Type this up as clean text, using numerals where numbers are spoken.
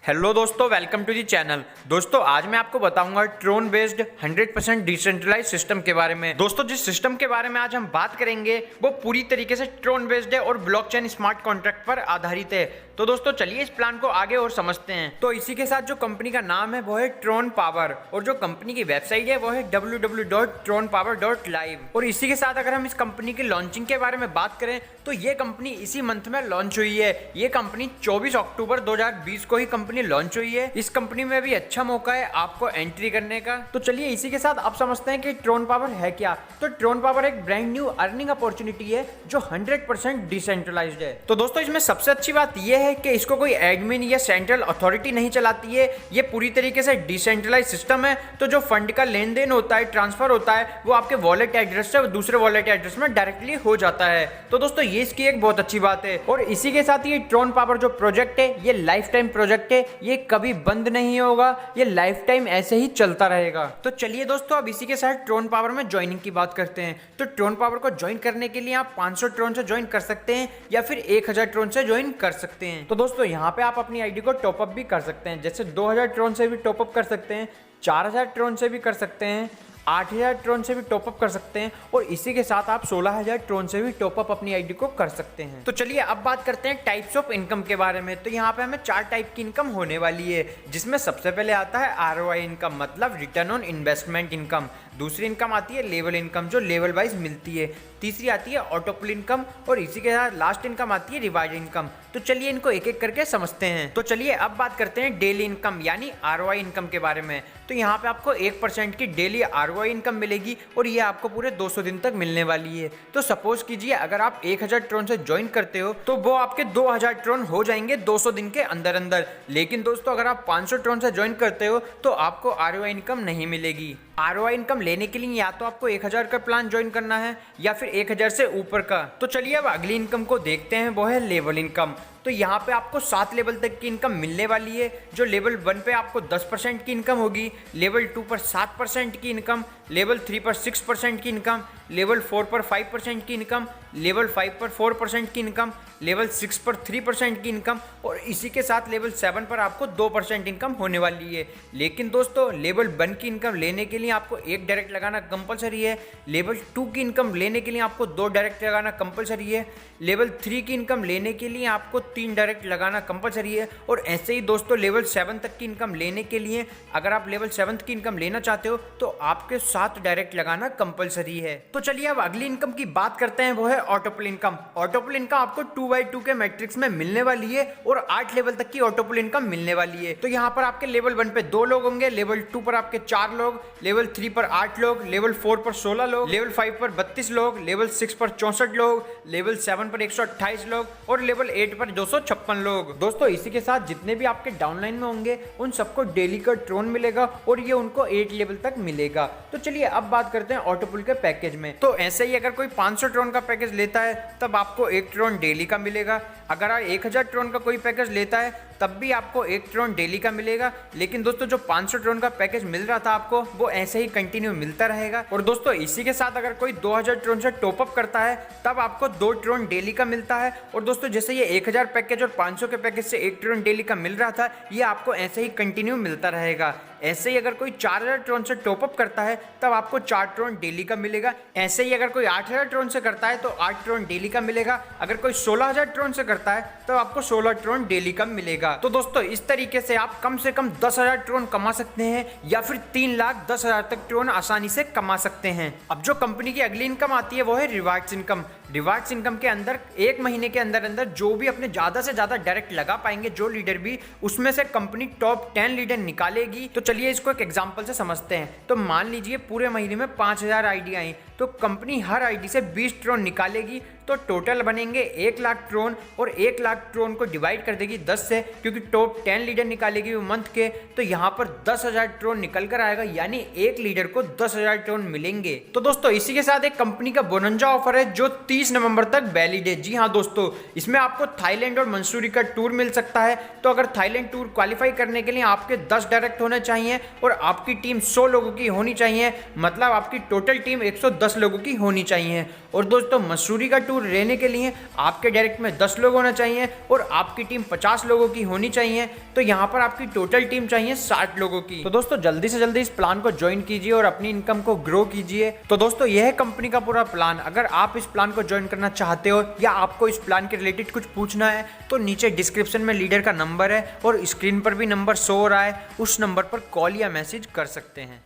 Hello दोस्तों, welcome to the channel. दोस्तों आज मैं आपको बताऊंगा ट्रोन बेस्ड 100% डिसेंट्रलाइज सिस्टम के बारे में। दोस्तों जिस सिस्टम के बारे में आज हम बात करेंगे वो पूरी तरीके से ट्रोन बेस्ड है और ब्लॉकचेन स्मार्ट कॉन्ट्रैक्ट पर आधारित है। तो दोस्तों चलिए इस प्लान को आगे और समझते हैं। तो इसी के साथ जो कंपनी का नाम है वो है ट्रोन पावर और जो कंपनी की वेबसाइट है वो है www.tronpower.live। और इसी के साथ अगर हम इस कंपनी की लॉन्चिंग के बारे में बात करें तो ये कंपनी इसी मंथ में लॉन्च हुई है। ये कंपनी 24 अक्टूबर 2020 को ही कंपनी लॉन्च हुई है। इस कंपनी में भी अच्छा मौका है आपको एंट्री करने का। तो चलिए इसी के साथ आप समझते हैं कि ट्रोन पावर है क्या। तो ट्रोन पावर एक ब्रांड न्यू अर्निंग अपॉर्चुनिटी है जो 100% डिसेंट्रलाइज्ड है। तो दोस्तों इसमें सबसे अच्छी बात यह है कि इसको कोई एडमिन या सेंट्रल अथॉरिटी नहीं चलाती है। ये पूरी तरीके से डिसेंट्रलाइज सिस्टम है। तो जो फंड का लेन देन होता है, ट्रांसफर होता है, वो आपके वॉलेट एड्रेस से दूसरे वॉलेट एड्रेस में डायरेक्टली हो जाता है। तो दोस्तों ये इसकी एक बहुत अच्छी बात है। और इसी के साथ ये ट्रोन पावर जो प्रोजेक्ट है ये लाइफ टाइम प्रोजेक्ट है। ये कभी बंद नहीं होगा, ये लाइफ टाइम ऐसे ही चलता रहेगा। तो चलिए दोस्तों अब इसी के साथ ट्रोन पावर में ज्वाइनिंग की बात करते हैं। तो ट्रोन पावर को ज्वाइन करने के लिए आप 500 ट्रोन से ज्वाइन कर सकते हैं या फिर 1000 ट्रोन से ज्वाइन कर सकते हैं। तो दोस्तों यहाँ पे आप अपनी आईडी को टॉपअप भी कर सकते हैं। जैसे 2000 ट्रोन से भी टॉपअप कर सकते हैं, 4000 ट्रोन से भी कर सकते हैं, 8000 ट्रोन से भी टॉपअप कर सकते हैं और इसी के साथ आप 16000 ट्रोन से भी टॉपअप अपनी आईडी को कर सकते हैं। तो चलिए अब बात करते हैं टाइप्स ऑफ इनकम के बारे में। तो यहाँ पे हमें 4 टाइप की इनकम होने वाली है, जिसमें सबसे पहले आता है ROI इनकम, मतलब रिटर्न ऑन इन्वेस्टमेंट इनकम। दूसरी इनकम आती है लेवल इनकम, जो लेवल वाइज मिलती है। तीसरी आती है ऑटोपुल इनकम और इसी के साथ लास्ट इनकम आती है रिवार्ड इनकम। तो चलिए इनको एक एक करके समझते हैं। तो चलिए अब बात करते हैं डेली इनकम यानी ROI इनकम के बारे में। तो यहाँ पे आपको 1% की डेली ROI इनकम मिलेगी और ये आपको पूरे 200 दिन तक मिलने वाली है। तो सपोज कीजिए अगर आप 1000 ट्रोन से ज्वाइन करते हो तो वो आपके 2000 ट्रोन हो जाएंगे 200 दिन के अंदर अंदर। लेकिन दोस्तों अगर आप 500 ट्रोन से ज्वाइन करते हो तो आपको ROI इनकम नहीं मिलेगी। ROI इनकम लेने के लिए या तो आपको 1000 का प्लान ज्वाइन करना है या फिर 1000 से ऊपर का। तो चलिए अब अगली इनकम को देखते हैं, वो है लेवल इनकम। तो यहाँ पे आपको 7 लेवल तक की इनकम मिलने वाली है। जो लेवल 1 पे आपको 10% की इनकम होगी, लेवल 2 पर 7% की इनकम, लेवल 3 पर 6% की इनकम, लेवल 4 पर 5% की इनकम, लेवल 5 पर 4% की इनकम, लेवल 6 पर 3% की इनकम और इसी के साथ लेवल 7 पर आपको 2% इनकम होने वाली है। लेकिन दोस्तों लेवल 1 की इनकम लेने के लिए आपको 1 डायरेक्ट लगाना कंपलसरी है। लेवल 2 की इनकम लेने के लिए आपको 2 डायरेक्ट लगाना कंपलसरी है। लेवल 3 की इनकम लेने के लिए आपको 3 डायरेक्ट लगाना कंपलसरी है। और ऐसे ही दोस्तों लेवल 7 तक की इनकम लेने के लिए अगर आप लेवल 7 की इनकम लेना चाहते हो तो आपके 7 डायरेक्ट लगाना कंपलसरी है। तो चलिए अब अगली इनकम की बात करते हैं, वो है ऑटोपुल इनकम। ऑटोपुल इनकम आपको 2x2 के मैट्रिक्स में मिलने वाली है और 8 लेवल तक की ऑटोपुल इनकम मिलने वाली है। तो यहाँ पर आपके लेवल 1 पे 2 लोग होंगे, लेवल 2 पर आपके 4 लोग, लेवल 3 पर 8 लोग, लेवल 4 पर 16 लोग, लेवल 5 पर 32 लोग, लेवल 6 पर 64 लोग, लेवल 7 पर 128 लोग और लेवल 8 पर 256 लोग। दोस्तों इसी के साथ जितने भी आपके डाउनलाइन में होंगे उन सबको डेली का ट्रोन मिलेगा और ये उनको 8 लेवल तक मिलेगा। तो चलिए अब बात करते हैं ऑटोपुल के पैकेज में। तो ऐसे ही अगर कोई 500 ट्रोन का पैकेज लेता है तब आपको 1 ट्रोन डेली का मिलेगा। अगर 1000 ट्रोन का कोई पैकेज लेता है तब भी आपको 1 ट्रोन डेली का मिलेगा। लेकिन दोस्तों जो 500 ट्रोन का पैकेज मिल रहा था आपको वो ऐसे ही कंटिन्यू मिलता रहेगा। और दोस्तों इसी के साथ अगर कोई 2000 ट्रोन से टॉपअप करता है तब आपको 2 ट्रोन डेली का मिलता है। और दोस्तों जैसे ये 1000 पैकेज और 500 के पैकेज से 1 ट्रोन डेली का मिल रहा था, ये आपको ऐसे ही कंटिन्यू मिलता रहेगा। ऐसे ही अगर कोई 4000 ट्रोन से टॉपअप करता है तब आपको 4 ट्रोन डेली का मिलेगा। ऐसे ही अगर कोई 8000 ट्रोन से करता है तो 8 ट्रोन डेली का मिलेगा। अगर कोई 16000 ट्रोन से करता है तो आपको 16 ट्रोन डेली का मिलेगा। तो दोस्तों इस तरीके से आप कम से कम 10,000 ट्रोन कमा सकते हैं या फिर 3,10,000 तक ट्रोन आसानी से कमा सकते हैं। अब जो कंपनी की अगली इनकम आती है वो है रिवार्ड्स इनकम। रिवार्ड्स इनकम के अंदर 1 महीने के अंदर अंदर जो भी अपने ज्यादा से ज्यादा डायरेक्ट लगा पाएंगे जो लीडर भी, उसमें से कंपनी टॉप 10 लीडर निकालेगी। तो चलिए इसको एक एग्जांपल से समझते हैं। तो मान लीजिए पूरे महीने में 5000 आईडी आई तो कंपनी हर आईडी से 20 ट्रोन निकालेगी तो टोटल बनेंगे 1 लाख ट्रोन और 1 लाख ट्रोन को डिवाइड कर देगी 10 से, क्योंकि टॉप 10 लीडर निकालेगी वो मंथ के। तो यहाँ पर 10,000 ट्रोन निकल कर आएगा, यानी एक लीडर को 10,000 ट्रोन मिलेंगे। तो दोस्तों इसी के साथ एक कंपनी का बोनंजा ऑफर है जो 30 नवंबर तक वैलिड है। जी हाँ दोस्तों, इसमें आपको थाईलैंड और मंसूरी का टूर मिल सकता है। तो अगर थाईलैंड टूर क्वालिफाई करने के लिए आपके 10 डायरेक्ट होने चाहिए और आपकी टीम 100 लोगों की होनी चाहिए, मतलब आपकी टोटल टीम 110 लोगों की होनी चाहिए। और दोस्तों मसूरी का टूर लेने के लिए आपके डायरेक्ट में 10 लोग होना चाहिए और आपकी टीम 50 लोगों की होनी चाहिए। तो यहाँ पर आपकी टोटल टीम चाहिए 60 लोगों की। तो दोस्तों जल्दी से जल्दी इस प्लान को ज्वाइन कीजिए और अपनी इनकम को ग्रो कीजिए। तो दोस्तों यह है कंपनी का पूरा प्लान। अगर आप इस प्लान को ज्वाइन करना चाहते हो या आपको इस प्लान के रिलेटेड कुछ पूछना है तो नीचे डिस्क्रिप्शन में लीडर का नंबर है और स्क्रीन पर भी नंबर शो हो रहा है, उस नंबर पर कॉल या मैसेज कर सकते हैं।